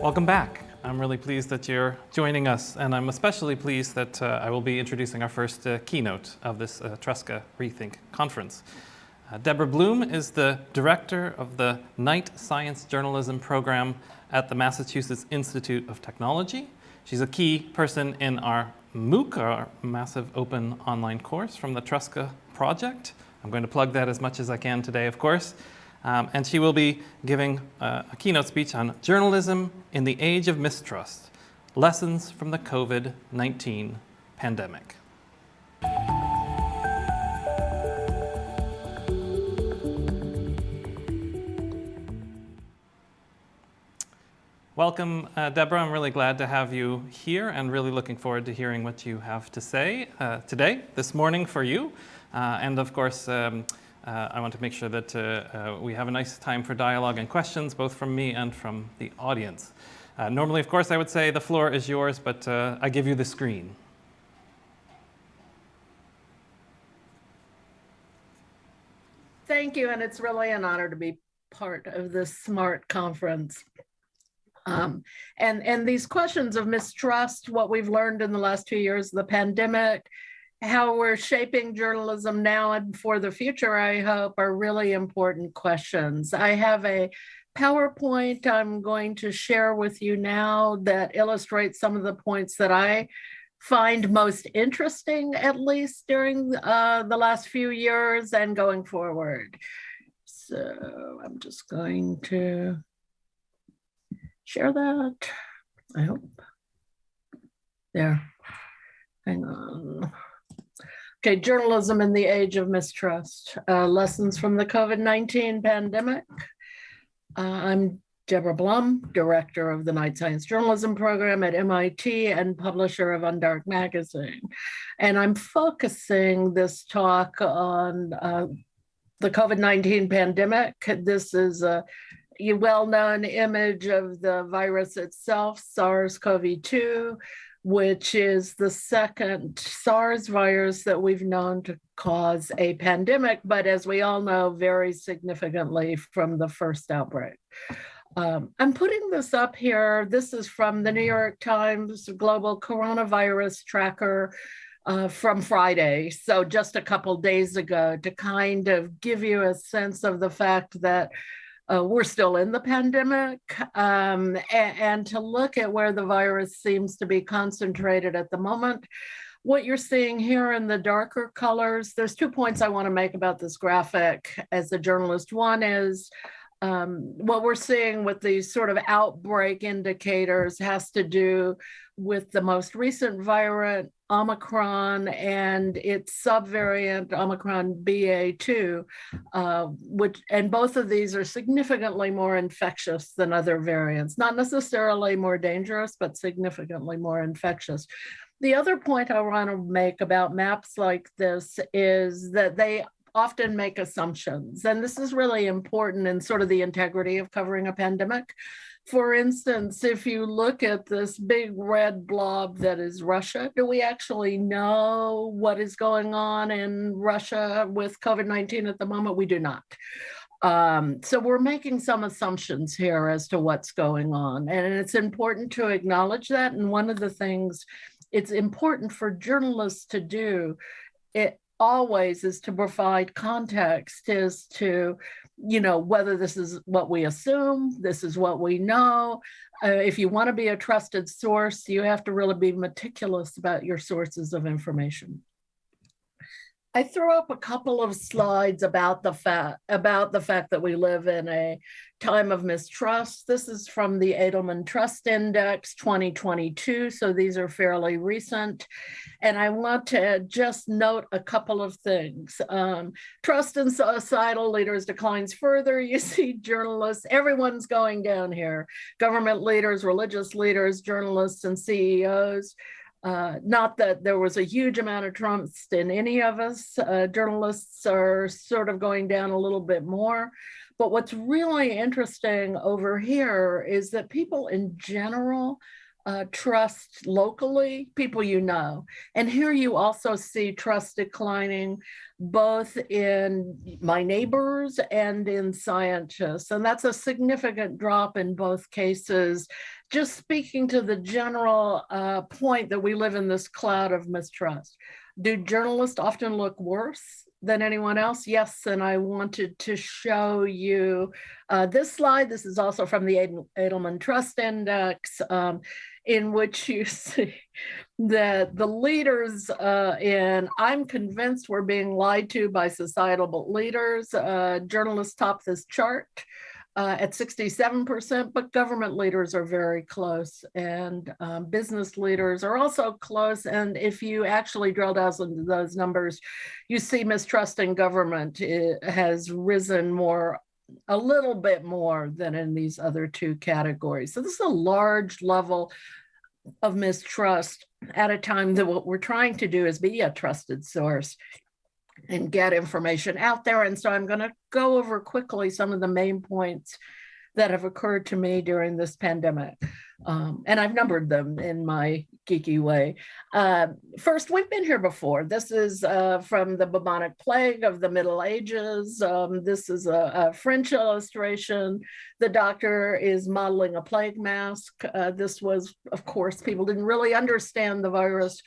Welcome back. I'm really pleased that you're joining us, and I'm especially pleased that I will be introducing our first keynote of this TRESCA-RETHINK conference. Debora Blum is the director of the Knight Science Journalism program at the Massachusetts Institute of Technology. She's a key person in our MOOC, our massive open online course from the TRESCA project. I'm going to plug that as much as I can today, of course. And she will be giving a keynote speech on journalism in the age of mistrust, lessons from the COVID-19 pandemic. Welcome, Debora. I'm really glad to have you here and really looking forward to hearing what you have to say today, this morning for you. And of course, I want to make sure that we have a nice time for dialogue and questions, both from me and from the audience. Normally, of course, I would say the floor is yours, but I give you the screen. Thank you, and it's really an honor to be part of this SMART conference. And these questions of mistrust, what we've learned in the last 2 years, the pandemic, how we're shaping journalism now and for the future, I hope, are really important questions. I have a PowerPoint I'm going to share with you now that illustrates some of the points that I find most interesting, at least during the last few years and going forward. So I'm just going to share that, I hope. There, hang on. Okay, journalism in the age of mistrust, lessons from the COVID-19 pandemic. I'm Debora Blum, director of the Knight Science Journalism program at MIT and publisher of Undark magazine. And I'm focusing this talk on the COVID-19 pandemic. This is a well-known image of the virus itself, SARS-CoV-2, which is the second SARS virus that we've known to cause a pandemic, but as we all know, very significantly from the first outbreak. I'm putting this up here. This is from the New York Times Global Coronavirus Tracker from Friday, so just a couple days ago, to kind of give you a sense of the fact that we're still in the pandemic, and to look at where the virus seems to be concentrated at the moment. What you're seeing here in the darker colors, there's 2 points I want to make about this graphic as a journalist. One is what we're seeing with these sort of outbreak indicators has to do with the most recent variant, Omicron, and its subvariant, Omicron BA2, and both of these are significantly more infectious than other variants. Not necessarily more dangerous, but significantly more infectious. The other point I want to make about maps like this is that they often make assumptions, and this is really important in sort of the integrity of covering a pandemic. For instance, if you look at this big red blob that is Russia, do we actually know what is going on in Russia with COVID-19 at the moment? We do not. So we're making some assumptions here as to what's going on, and it's important to acknowledge that. And one of the things it's important for journalists to do, it always is to provide context as to, whether this is what we assume, this is what we know. If you want to be a trusted source, you have to really be meticulous about your sources of information. I threw up a couple of slides about the fact that we live in a time of mistrust. This is from the Edelman Trust Index 2022, so these are fairly recent. And I want to just note a couple of things. Trust in societal leaders declines further. You see journalists, everyone's going down here. Government leaders, religious leaders, journalists, and CEOs. Not that there was a huge amount of trust in any of us. Journalists are sort of going down a little bit more. But what's really interesting over here is that people in general trust locally, people you know. And here you also see trust declining both in my neighbors and in scientists. And that's a significant drop in both cases, just speaking to the general point that we live in this cloud of mistrust. Do journalists often look worse than anyone else? Yes, and I wanted to show you this slide. This is also from the Edelman Trust Index, in which you see that the leaders I'm convinced we're being lied to by societal leaders. Journalists top this chart at 67%, but government leaders are very close, and business leaders are also close. And if you actually drill down into those numbers, you see mistrust in government has risen a little bit more than in these other two categories. So this is a large level of mistrust at a time that what we're trying to do is be a trusted source and get information out there. And so I'm going to go over quickly some of the main points that have occurred to me during this pandemic. And I've numbered them in my geeky way. First, we've been here before. This is from the bubonic plague of the Middle Ages. This is a French illustration. The doctor is modeling a plague mask. This was, of course, people didn't really understand the virus.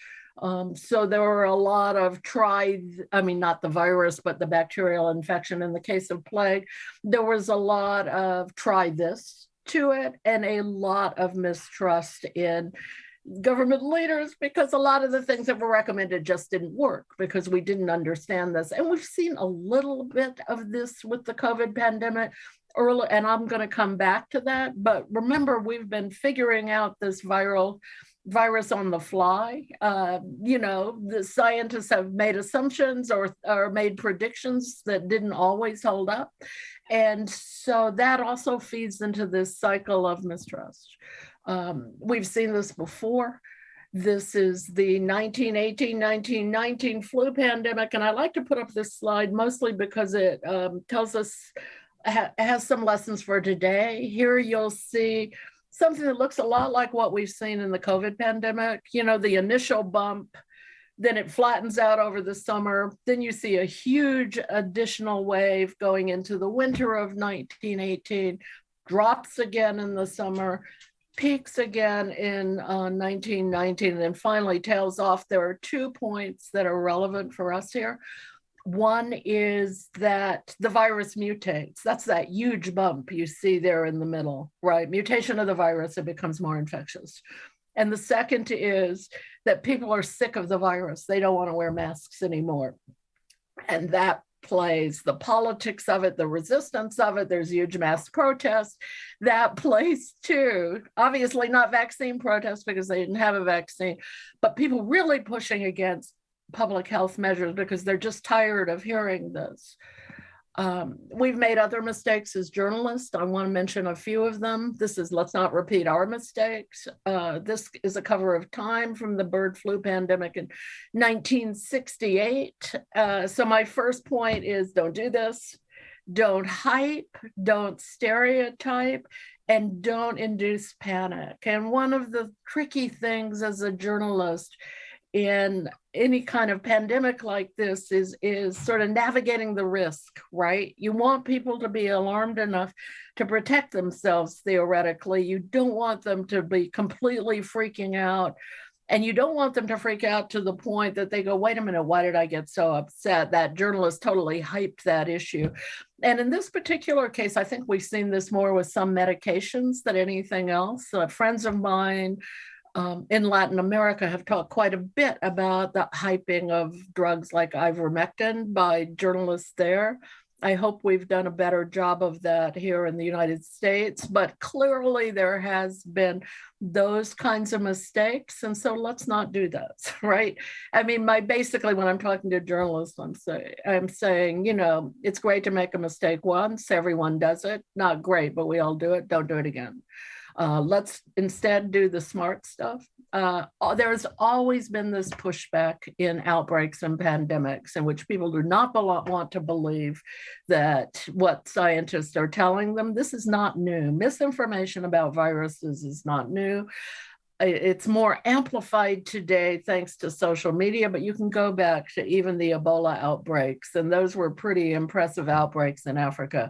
So there were a lot of not the virus, but the bacterial infection. In the case of plague, there was a lot of try this to it and a lot of mistrust in government leaders, because a lot of the things that were recommended just didn't work because we didn't understand this. And we've seen a little bit of this with the COVID pandemic early, and I'm going to come back to that. But remember, we've been figuring out this virus on the fly. The scientists have made assumptions or made predictions that didn't always hold up. And so that also feeds into this cycle of mistrust. We've seen this before. This is the 1918-1919 flu pandemic. And I like to put up this slide mostly because it tells us, has some lessons for today. Here you'll see something that looks a lot like what we've seen in the COVID pandemic. The initial bump, then it flattens out over the summer. Then you see a huge additional wave going into the winter of 1918, drops again in the summer, peaks again in 1919, and then finally tails off. There are 2 points that are relevant for us here. One is that the virus mutates. That's that huge bump you see there in the middle, right? Mutation of the virus, it becomes more infectious. And the second is that people are sick of the virus. They don't want to wear masks anymore. And that plays the politics of it, the resistance of it. There's huge mass protests. That plays too. Obviously not vaccine protests because they didn't have a vaccine, but people really pushing against public health measures because they're just tired of hearing this. We've made other mistakes as journalists. I want to mention a few of them. Let's not repeat our mistakes. This is a cover of Time from the bird flu pandemic in 1968. So my first point is don't do this. Don't hype, don't stereotype, and don't induce panic. And one of the tricky things as a journalist in any kind of pandemic like this is sort of navigating the risk, right? You want people to be alarmed enough to protect themselves theoretically. You don't want them to be completely freaking out. And you don't want them to freak out to the point that they go, wait a minute, why did I get so upset? That journalist totally hyped that issue. And in this particular case, I think we've seen this more with some medications than anything else. Friends of mine in Latin America have talked quite a bit about the hyping of drugs like ivermectin by journalists there. I hope we've done a better job of that here in the United States, but clearly there has been those kinds of mistakes. And so let's not do that, right? I mean, basically when I'm talking to journalists, I'm saying, it's great to make a mistake once, everyone does it. Not great, but we all do it. Don't do it again. Let's instead do the smart stuff. There's always been this pushback in outbreaks and pandemics in which people do not want to believe that what scientists are telling them. This is not new. Misinformation about viruses is not new. it's more amplified today thanks to social media, but you can go back to even the Ebola outbreaks, and those were pretty impressive outbreaks in Africa,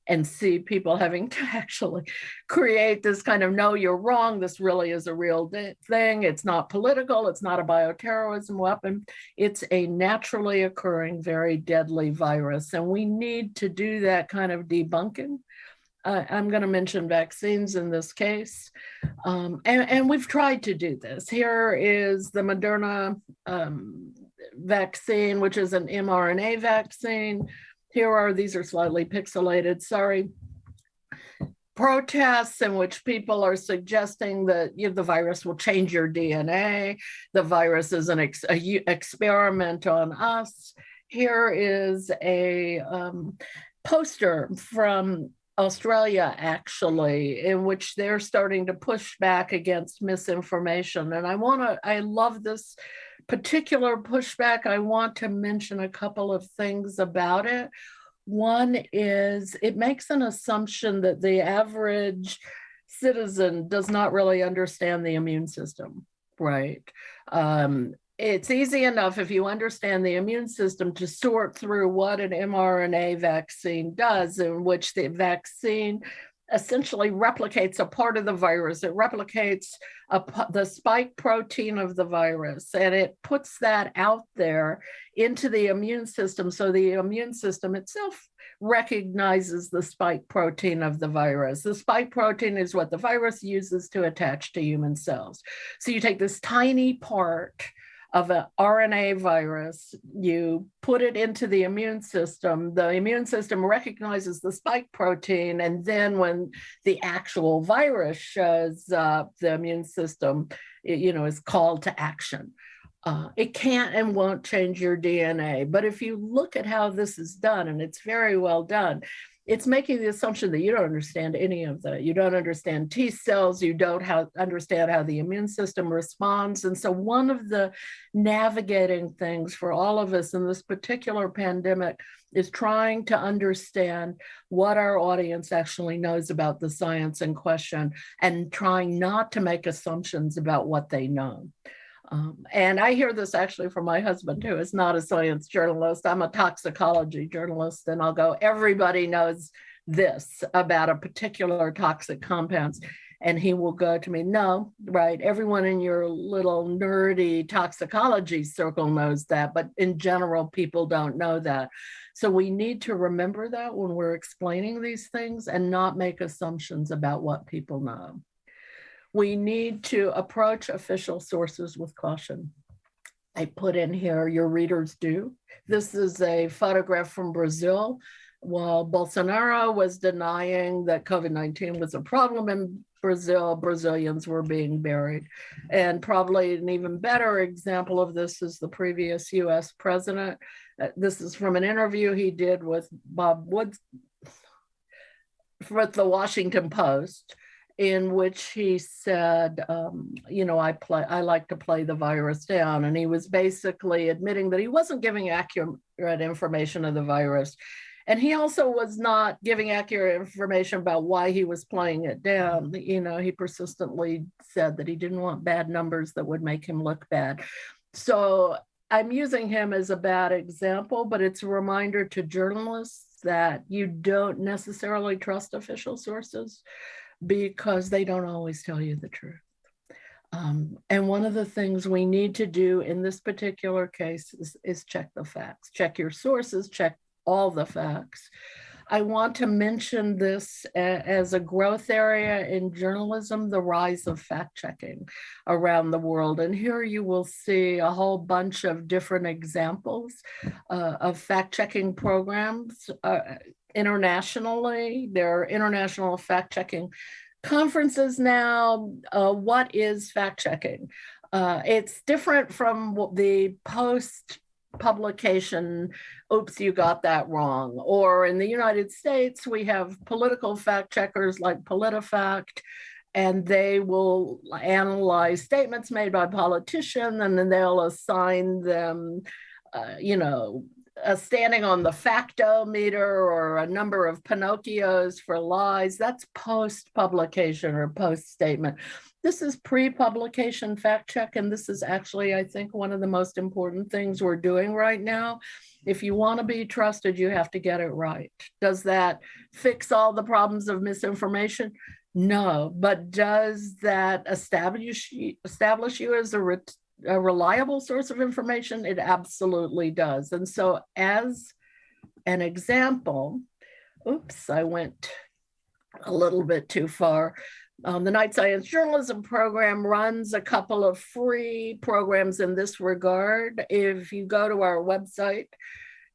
and see people having to actually create this kind of, no, you're wrong, this really is a real thing. It's not political, it's not a bioterrorism weapon. It's a naturally occurring, very deadly virus, and we need to do that kind of debunking. I'm going to mention vaccines in this case. And we've tried to do this. Here is the Moderna vaccine, which is an mRNA vaccine. These are slightly pixelated, sorry. Protests in which people are suggesting that the virus will change your DNA. The virus is an experiment on us. Here is a poster from Australia, actually, in which they're starting to push back against misinformation. And I love this particular pushback. I want to mention a couple of things about it. One is it makes an assumption that the average citizen does not really understand the immune system, right? It's easy enough if you understand the immune system to sort through what an mRNA vaccine does, in which the vaccine essentially replicates a part of the virus. It replicates the spike protein of the virus, and it puts that out there into the immune system. So the immune system itself recognizes the spike protein of the virus. The spike protein is what the virus uses to attach to human cells. So you take this tiny part of an RNA virus, you put it into the immune system recognizes the spike protein, and then when the actual virus shows up, the immune system, is called to action. It can't and won't change your DNA, but if you look at how this is done, and it's very well done, it's making the assumption that you don't understand any of that. You don't understand T cells. You don't understand how the immune system responds. And so one of the navigating things for all of us in this particular pandemic is trying to understand what our audience actually knows about the science in question, and trying not to make assumptions about what they know. And I hear this actually from my husband, who is not a science journalist. I'm a toxicology journalist, and I'll go, everybody knows this about a particular toxic compounds. And he will go to me, no, right, everyone in your little nerdy toxicology circle knows that, but in general, people don't know that. So we need to remember that when we're explaining these things, and not make assumptions about what people know. We need to approach official sources with caution. I put in here, your readers do. This is a photograph from Brazil. While Bolsonaro was denying that COVID-19 was a problem in Brazil, Brazilians were being buried. And probably an even better example of this is the previous US president. This is from an interview he did with Bob Woods with the Washington Post, in which he said, I like to play the virus down. And he was basically admitting that he wasn't giving accurate information of the virus. And he also was not giving accurate information about why he was playing it down. He persistently said that he didn't want bad numbers that would make him look bad. So I'm using him as a bad example, but it's a reminder to journalists that you don't necessarily trust official sources, because they don't always tell you the truth. And one of the things we need to do in this particular case is check the facts, check your sources, check all the facts. I want to mention this as a growth area in journalism, the rise of fact-checking around the world. And here you will see a whole bunch of different examples of fact-checking programs. Internationally, there are international fact-checking conferences now. What is fact-checking? It's different from the post-publication, oops, you got that wrong. Or in the United States, we have political fact-checkers like PolitiFact, and they will analyze statements made by politicians, and then they'll assign them, standing on the factometer or a number of Pinocchios for lies. That's post-publication or post-statement. This is pre-publication fact check, and this is actually, I think, one of the most important things we're doing right now. If you want to be trusted, you have to get it right. Does that fix all the problems of misinformation? No, but does that establish you as a reliable source of information? It absolutely does. And so as an example, oops, I went a little bit too far. The Knight Science Journalism program runs a couple of free programs in this regard. If you go to our website,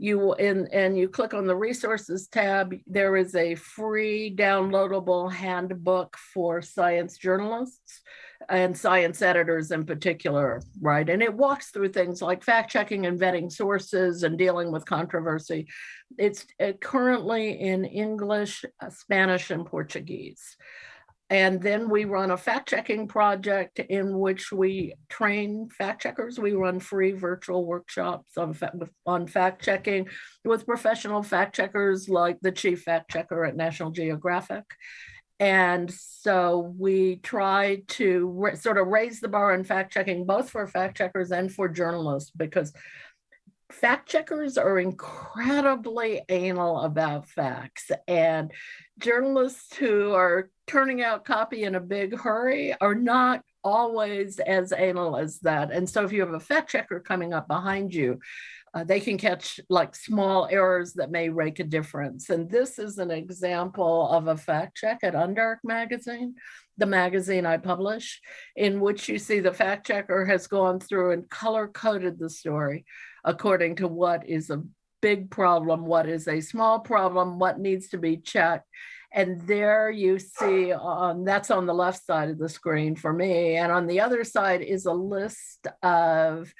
and you click on the resources tab, there is a free downloadable handbook for science journalists and science editors in particular, right? And it walks through things like fact checking and vetting sources and dealing with controversy. It's currently in English, Spanish, and Portuguese. And then we run a fact-checking project in which we train fact checkers. We run free virtual workshops on fact-checking with professional fact checkers like the chief fact checker at National Geographic. And so we try to sort of raise the bar in fact-checking, both for fact checkers and for journalists, because fact checkers are incredibly anal about facts, and journalists who are turning out copy in a big hurry are not always as anal as that. And so if you have a fact checker coming up behind you, they can catch like small errors that may make a difference. And this is an example of a fact check at Undark magazine, the magazine I publish, in which you see the fact checker has gone through and color coded the story according to what is a big problem, what is a small problem, what needs to be checked. And there you see, that's on the left side of the screen for me. And on the other side is a list of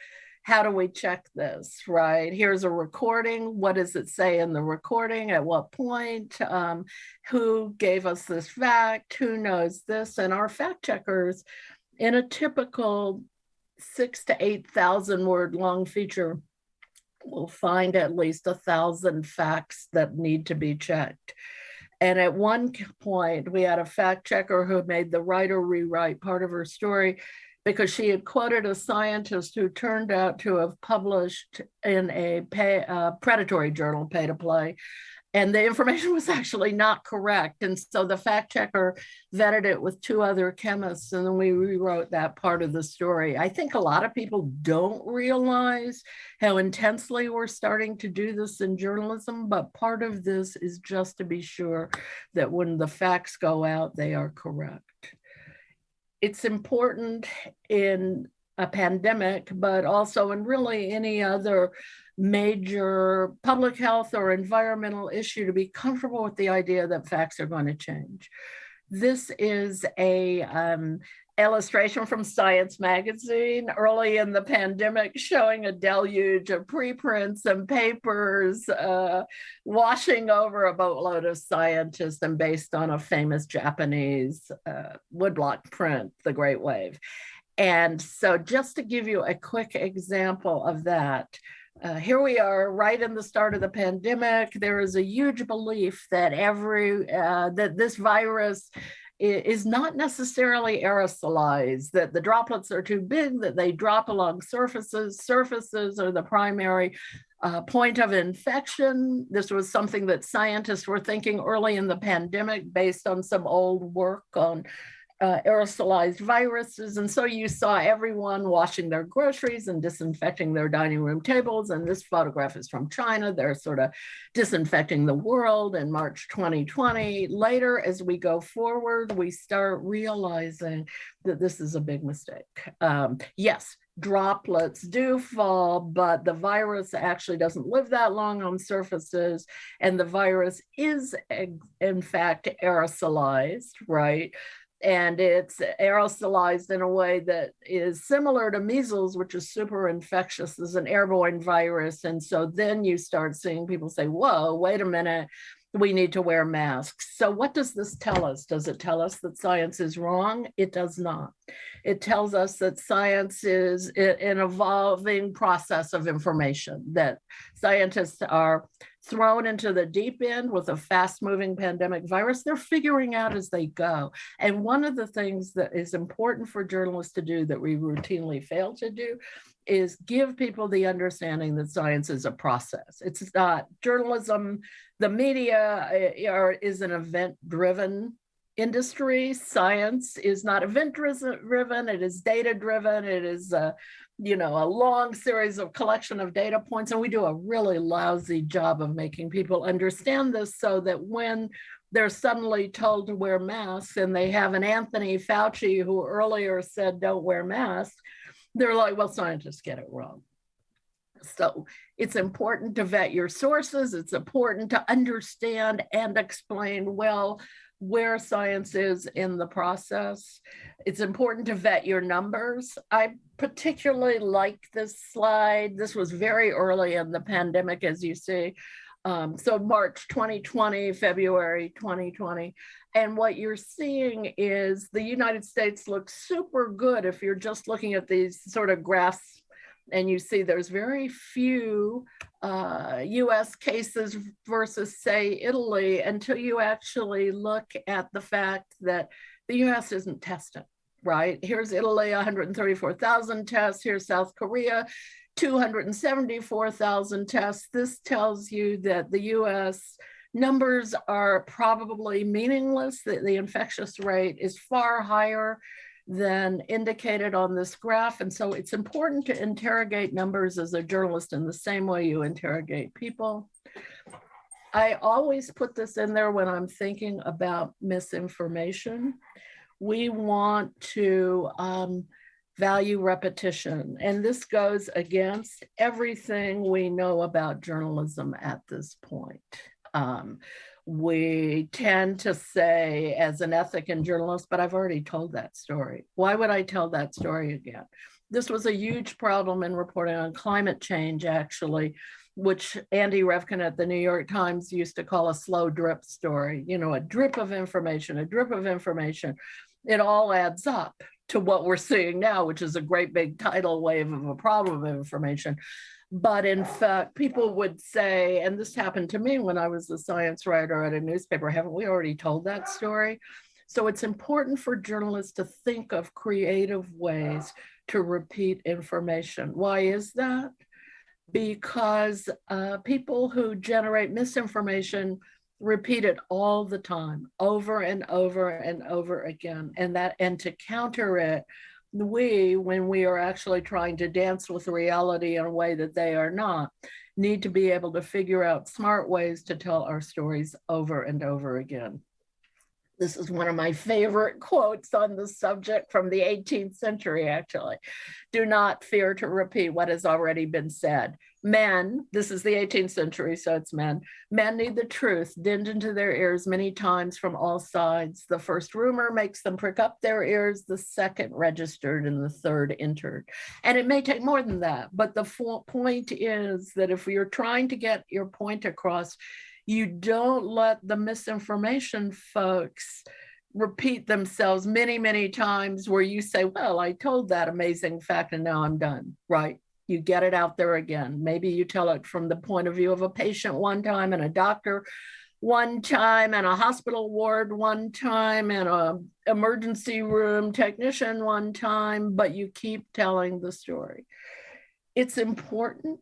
how do we check this, right? Here's a recording. What does it say in the recording? At what point? Who gave us this fact? Who knows this? And our fact checkers, in a typical 6,000 to 8,000 word long feature, will find at least 1,000 facts that need to be checked. And at one point, we had a fact checker who made the write or rewrite part of her story because she had quoted a scientist who turned out to have published in a predatory journal, Pay to Play, and the information was actually not correct. And so the fact checker vetted it with 2 other chemists, and then we rewrote that part of the story. I think a lot of people don't realize how intensely we're starting to do this in journalism, but part of this is just to be sure that when the facts go out, they are correct. It's important in a pandemic, but also in really any other major public health or environmental issue to be comfortable with the idea that facts are going to change. This is a illustration from Science magazine early in the pandemic showing a deluge of preprints and papers washing over a boatload of scientists and based on a famous Japanese woodblock print, The Great Wave. And so just to give you a quick example of that, here we are right in the start of the pandemic. There is a huge belief that that this virus is not necessarily aerosolized, that the droplets are too big, that they drop along surfaces. Surfaces are the primary point of infection. This was something that scientists were thinking early in the pandemic based on some old work on aerosolized viruses. And so you saw everyone washing their groceries and disinfecting their dining room tables. And this photograph is from China. They're sort of disinfecting the world in March 2020. Later, as we go forward, we start realizing that this is a big mistake. Yes, droplets do fall, but the virus actually doesn't live that long on surfaces. And the virus is, in fact, aerosolized, right? And it's aerosolized in a way that is similar to measles, which is super infectious as an airborne virus. And so then you start seeing people say, whoa, wait a minute. we need to wear masks. So what does this tell us? Does it tell us that science is wrong? It does not. It tells us that science is an evolving process of information, that scientists are thrown into the deep end with a fast-moving pandemic virus. They're figuring out as they go. And one of the things that is important for journalists to do that we routinely fail to do is give people the understanding that science is a process. It's not journalism. The media is an event-driven industry. Science is not event-driven. It is data-driven. It is a long series of collection of data points. And we do a really lousy job of making people understand this, so that when they're suddenly told to wear masks and they have an Anthony Fauci who earlier said don't wear masks, they're like, well, scientists get it wrong. So it's important to vet your sources. It's important to understand and explain well where science is in the process. It's important to vet your numbers. I particularly like this slide. This was very early in the pandemic, as you see. So March 2020, February 2020. And what you're seeing is the United States looks super good if you're just looking at these sort of graphs, and you see there's very few US cases versus, say, Italy, until you actually look at the fact that the US isn't testing, right? Here's Italy, 134,000 tests. Here's South Korea, 274,000 tests. This tells you that the US numbers are probably meaningless, that the infectious rate is far higher than indicated on this graph. And so it's important to interrogate numbers as a journalist in the same way you interrogate people. I always put this in there when I'm thinking about misinformation. We want to value repetition. And this goes against everything we know about journalism at this point. We tend to say, as an ethic and journalist, but I've already told that story. Why would I tell that story again? This was a huge problem in reporting on climate change, actually, which Andy Revkin at the New York Times used to call a slow drip story. You know, a drip of information, a drip of information. It all adds up to what we're seeing now, which is a great big tidal wave of a problem of information. But in fact, people would say, and this happened to me when I was a science writer at a newspaper, haven't we already told that story? So it's important for journalists to think of creative ways to repeat information. Why is that? Because people who generate misinformation repeat it all the time, over and over and over again. And to counter it, when we are actually trying to dance with reality in a way that they are not, need to be able to figure out smart ways to tell our stories over and over again. This is one of my favorite quotes on the subject from the 18th century, actually. Do not fear to repeat what has already been said. Men, this is the 18th century, so it's men. Men need the truth dinned into their ears many times from all sides. The first rumor makes them prick up their ears, the second registered, and the third entered. And it may take more than that, but the point is that if you're trying to get your point across, you don't let the misinformation folks repeat themselves many, many times where you say, well, I told that amazing fact and now I'm done, right? You get it out there again. Maybe you tell it from the point of view of a patient one time, and a doctor one time, and a hospital ward one time, and an emergency room technician one time, but you keep telling the story. It's important,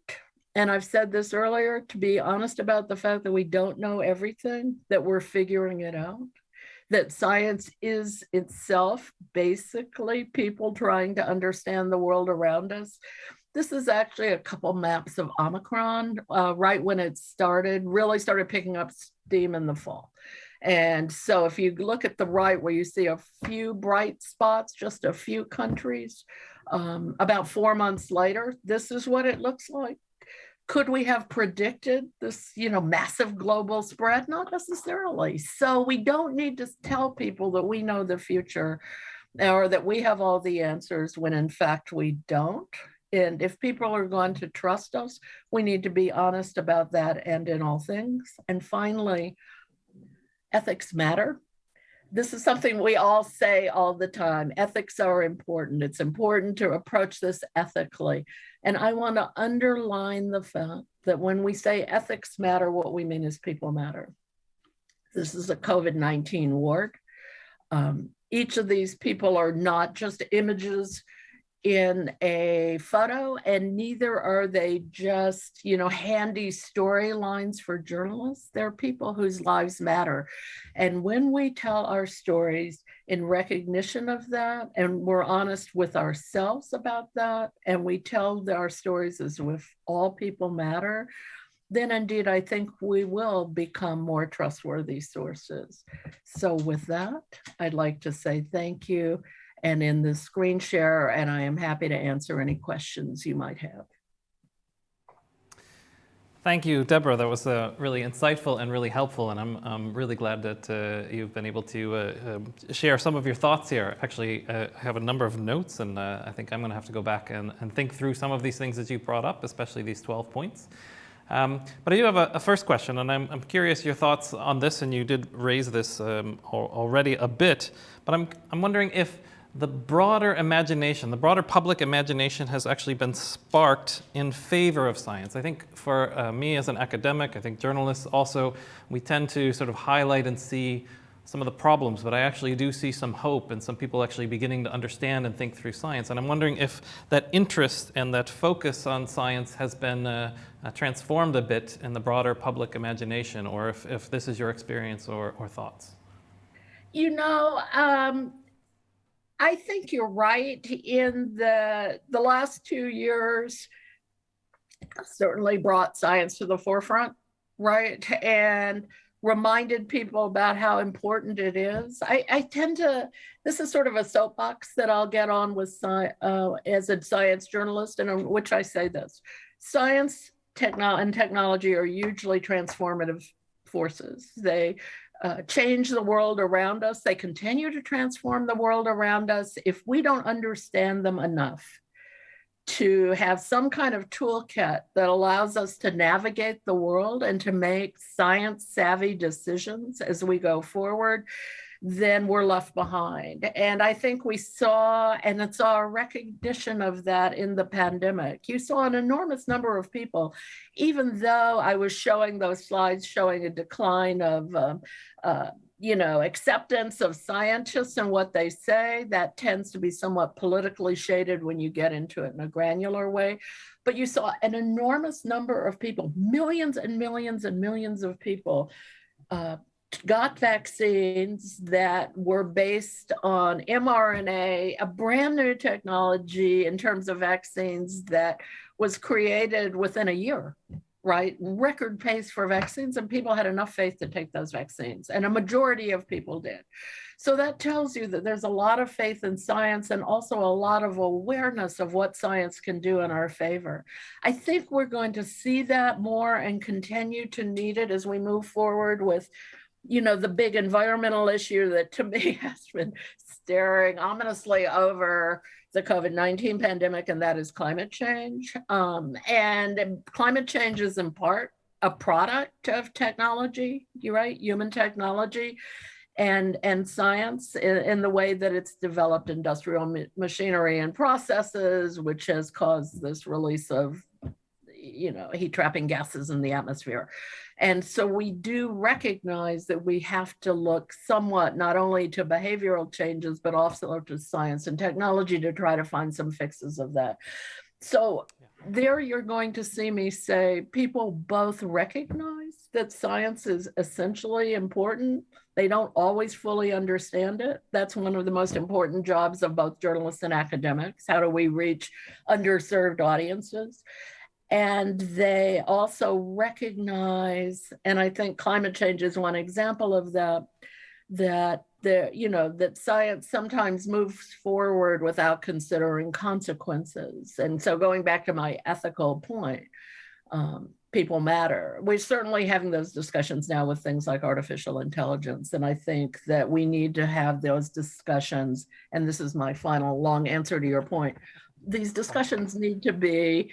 and I've said this earlier, to be honest about the fact that we don't know everything, that we're figuring it out, that science is itself basically people trying to understand the world around us. This is actually a couple maps of Omicron right when it started, really started picking up steam in the fall. And so if you look at the right where you see a few bright spots, just a few countries, about 4 months later, this is what it looks like. Could we have predicted this, massive global spread? Not necessarily. So we don't need to tell people that we know the future or that we have all the answers when in fact we don't. And if people are going to trust us, we need to be honest about that and in all things. And finally, ethics matter. This is something we all say all the time. Ethics are important. It's important to approach this ethically. And I want to underline the fact that when we say ethics matter, what we mean is people matter. This is a COVID-19 ward. Each of these people are not just images in a photo, and neither are they just, handy storylines for journalists. They're people whose lives matter. And when we tell our stories in recognition of that, and we're honest with ourselves about that, and we tell our stories as if all people matter, then indeed, I think we will become more trustworthy sources. So with that, I'd like to say thank you and in the screen share, and I am happy to answer any questions you might have. Thank you, Deborah. That was really insightful and really helpful, and I'm really glad that you've been able to share some of your thoughts here. Actually, I have a number of notes, and I think I'm going to have to go back and think through some of these things that you brought up, especially these 12 points. But I do have a first question, and I'm curious your thoughts on this, and you did raise this already a bit, but I'm wondering if the broader imagination, the broader public imagination has actually been sparked in favor of science. I think for me as an academic, I think journalists also, we tend to sort of highlight and see some of the problems, but I actually do see some hope and some people actually beginning to understand and think through science. And I'm wondering if that interest and that focus on science has been transformed a bit in the broader public imagination, or if this is your experience or thoughts. I think you're right. In the last 2 years, certainly brought science to the forefront, right? And reminded people about how important it is. I tend to, this is sort of a soapbox that I'll get on with as a science journalist, in which I say this: science and technology are hugely transformative forces. They change the world around us. They continue to transform the world around us if we don't understand them enough to have some kind of toolkit that allows us to navigate the world and to make science-savvy decisions as we go forward. Then we're left behind. And I think we saw, and it's our recognition of that in the pandemic. You saw an enormous number of people, even though I was showing those slides showing a decline of acceptance of scientists and what they say. That tends to be somewhat politically shaded when you get into it in a granular way. But you saw an enormous number of people, millions and millions and millions of people, got vaccines that were based on mRNA, a brand new technology in terms of vaccines that was created within a year, right? Record pace for vaccines, and people had enough faith to take those vaccines, and a majority of people did. So that tells you that there's a lot of faith in science and also a lot of awareness of what science can do in our favor. I think we're going to see that more and continue to need it as we move forward with the big environmental issue that to me has been staring ominously over the COVID-19 pandemic, and that is climate change. And climate change is in part a product of technology, you're right, human technology and science in the way that it's developed industrial machinery and processes, which has caused this release of heat trapping gases in the atmosphere. And so we do recognize that we have to look somewhat not only to behavioral changes, but also to science and technology to try to find some fixes of that. So there you're going to see me say people both recognize that science is essentially important. They don't always fully understand it. That's one of the most important jobs of both journalists and academics. How do we reach underserved audiences? And they also recognize, and I think climate change is one example of that, that science sometimes moves forward without considering consequences. And so going back to my ethical point, people matter. We're certainly having those discussions now with things like artificial intelligence. And I think that we need to have those discussions. And this is my final long answer to your point. These discussions need to be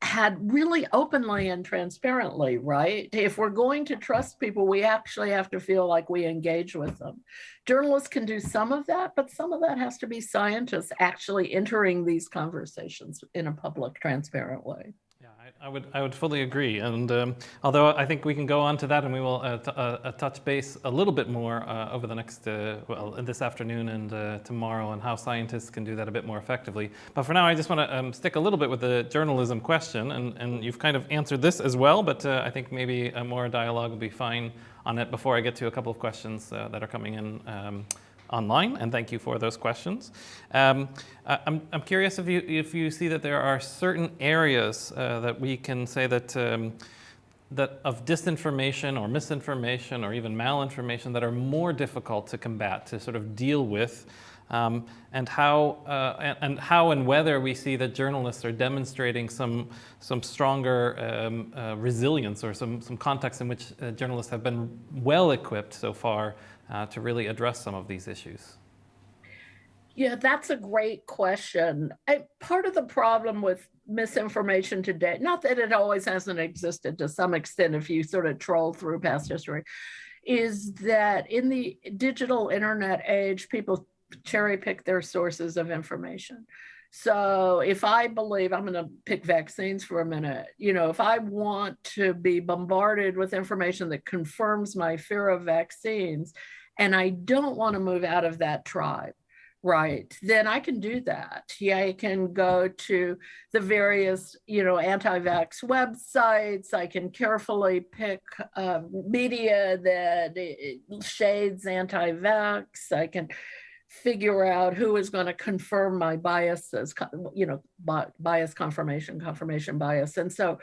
had really openly and transparently, right? If we're going to trust people, we actually have to feel like we engage with them. Journalists can do some of that, but some of that has to be scientists actually entering these conversations in a public, transparent way. Yeah, I would fully agree. And although I think we can go on to that, and we will touch base a little bit more over the next, this afternoon and tomorrow, on how scientists can do that a bit more effectively. But for now, I just want to stick a little bit with the journalism question, and you've kind of answered this as well, but I think maybe a more dialogue will be fine on it before I get to a couple of questions that are coming in online, and thank you for those questions. I'm curious if you see that there are certain areas that we can say that that of disinformation or misinformation or even malinformation that are more difficult to combat, to sort of deal with, and how and whether we see that journalists are demonstrating some stronger resilience, or some context in which journalists have been well equipped so far to really address some of these issues? Yeah, that's a great question. Part of the problem with misinformation today, not that it always hasn't existed to some extent if you sort of troll through past history, is that in the digital internet age, people cherry pick their sources of information. So if I believe, I'm going to pick vaccines for a minute, if I want to be bombarded with information that confirms my fear of vaccines, and I don't want to move out of that tribe, right, then I can do that. Yeah, I can go to the various, anti-vax websites. I can carefully pick media that shades anti-vax. I can figure out who is going to confirm my biases, bias confirmation bias. And so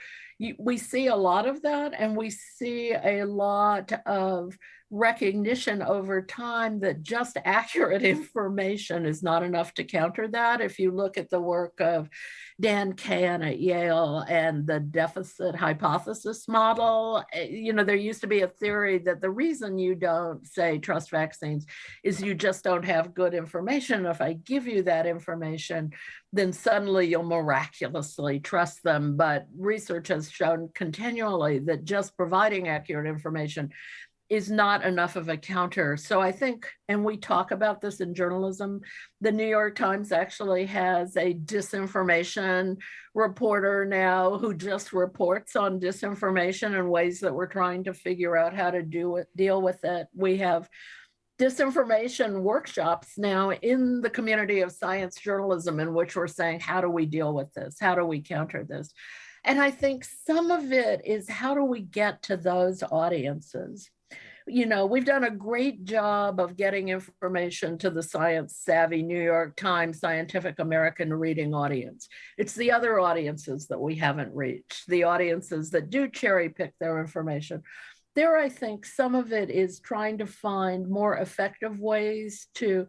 we see a lot of that, and we see a lot of recognition over time that just accurate information is not enough to counter that. If you look at the work of Dan Kahn at Yale and the deficit hypothesis model, there used to be a theory that the reason you don't, say, trust vaccines is you just don't have good information. If I give you that information, then suddenly you'll miraculously trust them. But research has shown continually that just providing accurate information is not enough of a counter. So I think, and we talk about this in journalism, the New York Times actually has a disinformation reporter now who just reports on disinformation and ways that we're trying to figure out how to deal with it. We have disinformation workshops now in the community of science journalism in which we're saying, how do we deal with this? How do we counter this? And I think some of it is, how do we get to those audiences? We've done a great job of getting information to the science savvy New York Times Scientific American reading audience. It's the other audiences that we haven't reached, the audiences that do cherry pick their information. There, I think some of it is trying to find more effective ways to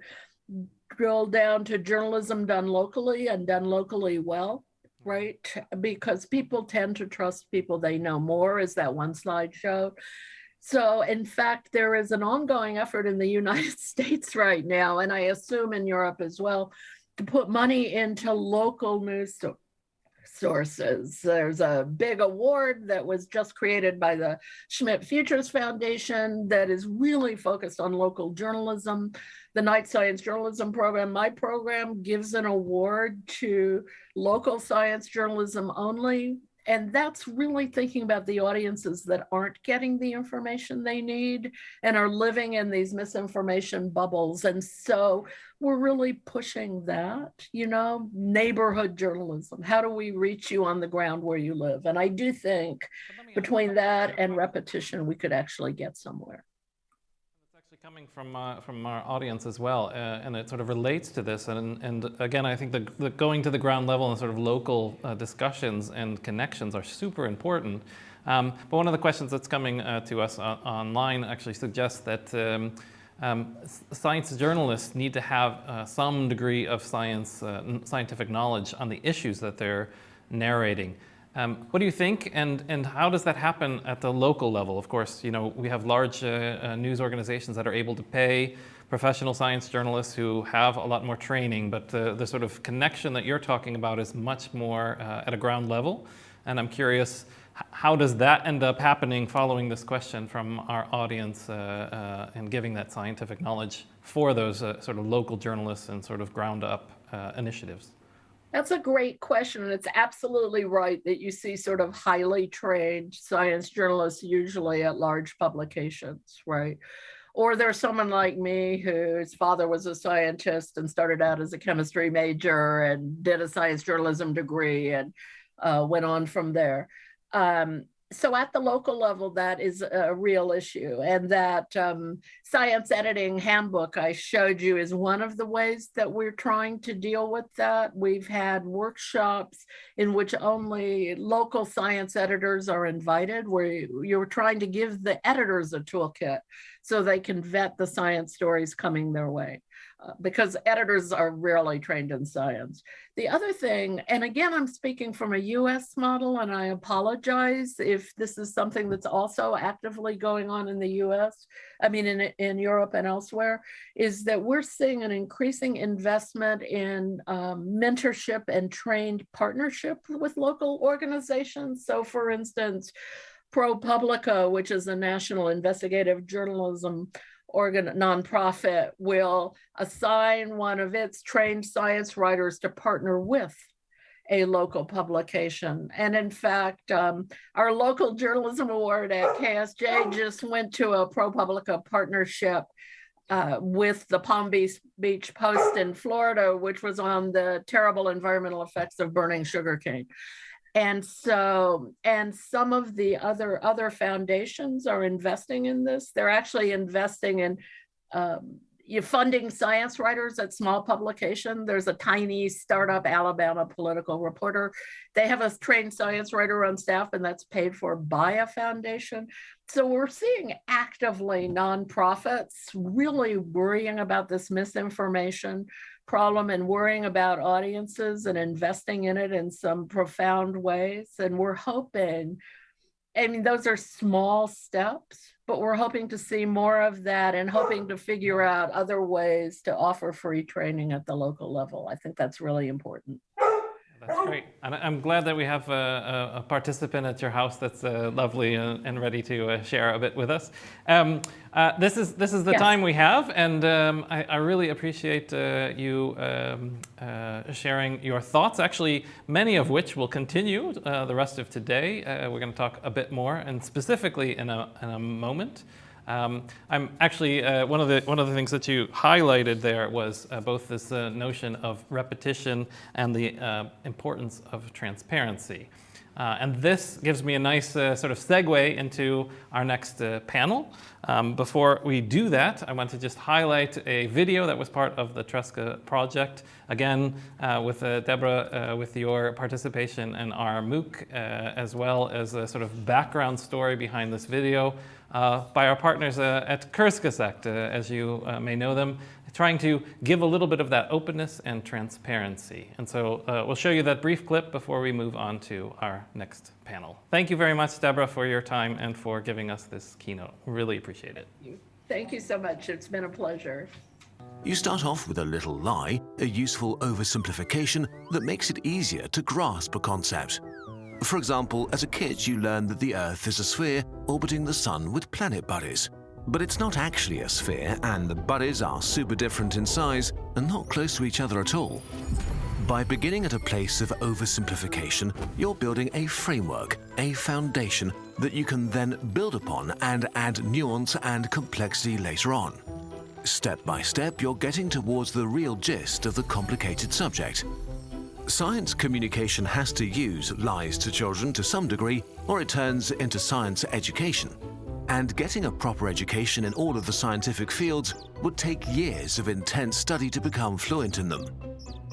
drill down to journalism done locally and done locally well, right? Because people tend to trust people they know more, as that one slide showed. So in fact, there is an ongoing effort in the United States right now, and I assume in Europe as well, to put money into local news sources. There's a big award that was just created by the Schmidt Futures Foundation that is really focused on local journalism. The Night Science Journalism Program, my program, gives an award to local science journalism only. And that's really thinking about the audiences that aren't getting the information they need and are living in these misinformation bubbles. And so we're really pushing that, neighborhood journalism. How do we reach you on the ground where you live? And I do think between that and repetition, we could actually get somewhere. Coming from our audience as well, and it sort of relates to this. And again, I think the going to the ground level and sort of local discussions and connections are super important. But one of the questions that's coming to us online actually suggests that science journalists need to have some degree of scientific knowledge on the issues that they're narrating. What do you think, and how does that happen at the local level? Of course, we have large news organizations that are able to pay professional science journalists who have a lot more training, but the sort of connection that you're talking about is much more at a ground level. And I'm curious, how does that end up happening following this question from our audience and giving that scientific knowledge for those sort of local journalists and sort of ground up initiatives? That's a great question. And it's absolutely right that you see sort of highly trained science journalists usually at large publications, right? Or there's someone like me whose father was a scientist and started out as a chemistry major and did a science journalism degree and went on from there. So at the local level, that is a real issue. And that science editing handbook I showed you is one of the ways that we're trying to deal with that. We've had workshops in which only local science editors are invited, where you're trying to give the editors a toolkit so they can vet the science stories coming their way. Because editors are rarely trained in science. The other thing, and again, I'm speaking from a US model, and I apologize if this is something that's also actively going on in the US, I mean, in Europe and elsewhere, is that we're seeing an increasing investment in mentorship and trained partnership with local organizations. So for instance, ProPublica, which is a national investigative journalism nonprofit, will assign one of its trained science writers to partner with a local publication. And in fact, our local journalism award at KSJ just went to a ProPublica partnership with the Palm Beach Post in Florida, which was on the terrible environmental effects of burning sugarcane. And so, and some of the other foundations are investing in this. They're actually investing in funding science writers at small publication. There's a tiny startup Alabama political reporter. They have a trained science writer on staff, and that's paid for by a foundation. So we're seeing actively nonprofits really worrying about this misinformation problem and worrying about audiences and investing in it in some profound ways. And we're hoping, I mean, those are small steps, but we're hoping to see more of that and hoping to figure out other ways to offer free training at the local level. I think that's really important. That's great. And I'm glad that we have a participant at your house that's lovely and ready to share a bit with us. This is the time we have, and I really appreciate you sharing your thoughts, actually many of which will continue the rest of today. We're going to talk a bit more, and specifically in a moment. I'm actually one of the things that you highlighted there was both this notion of repetition and the importance of transparency. And this gives me a nice sort of segue into our next panel. Before we do that, I want to just highlight a video that was part of the TRESCA project. Again, with Debora, with your participation in our MOOC, as well as a sort of background story behind this video. By our partners at Kurzgesagt, as you may know them, trying to give a little bit of that openness and transparency. And so we'll show you that brief clip before we move on to our next panel. Thank you very much, Debora, for your time and for giving us this keynote. Really appreciate it. Thank you so much. It's been a pleasure. You start off with a little lie, a useful oversimplification that makes it easier to grasp a concept. For example, as a kid you learn that the Earth is a sphere orbiting the Sun with planet buddies. But it's not actually a sphere, and the buddies are super different in size and not close to each other at all. By beginning at a place of oversimplification, you're building a framework, a foundation that you can then build upon and add nuance and complexity later on. Step by step, you're getting towards the real gist of the complicated subject. Science communication has to use lies to children to some degree, or it turns into science education. And getting a proper education in all of the scientific fields would take years of intense study to become fluent in them.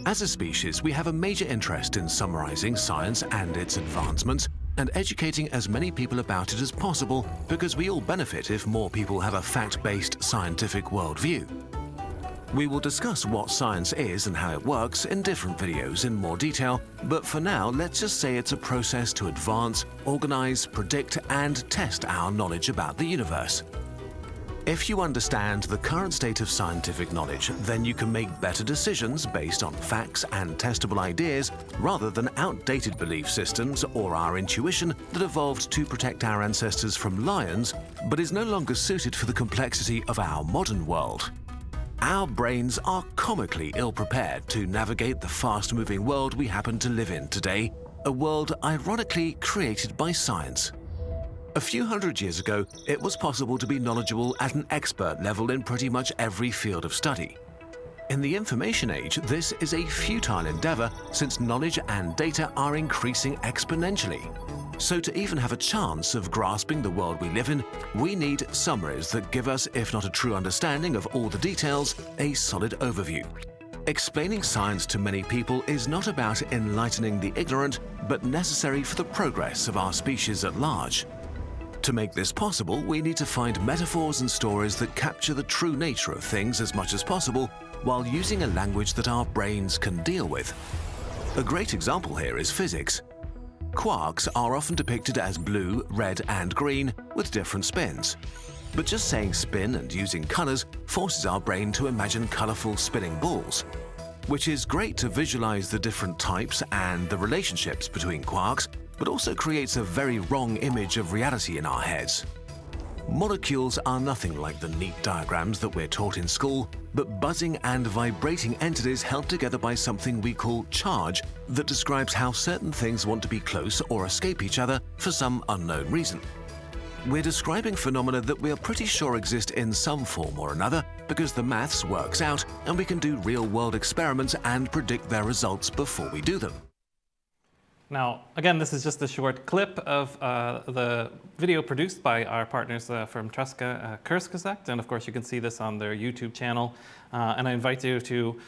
As a species, we have a major interest in summarizing science and its advancements and educating as many people about it as possible, because we all benefit if more people have a fact-based scientific worldview. We will discuss what science is and how it works in different videos in more detail, but for now, let's just say it's a process to advance, organize, predict, and test our knowledge about the universe. If you understand the current state of scientific knowledge, then you can make better decisions based on facts and testable ideas rather than outdated belief systems or our intuition that evolved to protect our ancestors from lions, but is no longer suited for the complexity of our modern world. Our brains are comically ill-prepared to navigate the fast-moving world we happen to live in today, a world ironically created by science. A few hundred years ago, it was possible to be knowledgeable at an expert level in pretty much every field of study. In the information age, this is a futile endeavor since knowledge and data are increasing exponentially. So to even have a chance of grasping the world we live in, we need summaries that give us, if not a true understanding of all the details, a solid overview. Explaining science to many people is not about enlightening the ignorant, but necessary for the progress of our species at large. To make this possible, we need to find metaphors and stories that capture the true nature of things as much as possible, while using a language that our brains can deal with. A great example here is physics. Quarks are often depicted as blue, red, and green, with different spins. But just saying spin and using colors forces our brain to imagine colorful spinning balls, which is great to visualize the different types and the relationships between quarks, but also creates a very wrong image of reality in our heads. Molecules are nothing like the neat diagrams that we're taught in school, but buzzing and vibrating entities held together by something we call charge that describes how certain things want to be close or escape each other for some unknown reason. We're describing phenomena that we are pretty sure exist in some form or another because the maths works out and we can do real-world experiments and predict their results before we do them. Now, again, this is just a short clip of the video produced by our partners from TRESCA-RETHINK, and of course you can see this on their YouTube channel. And I invite you to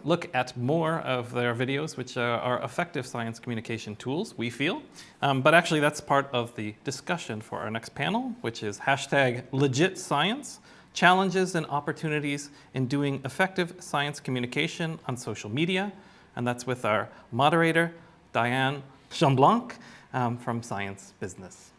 look at more of their videos, which are effective science communication tools, we feel. But actually that's part of the discussion for our next panel, which is #LegitScience, Challenges and Opportunities in Doing Effective Science Communication on Social Media. And that's with our moderator, Diane Chamblanc from Science Business.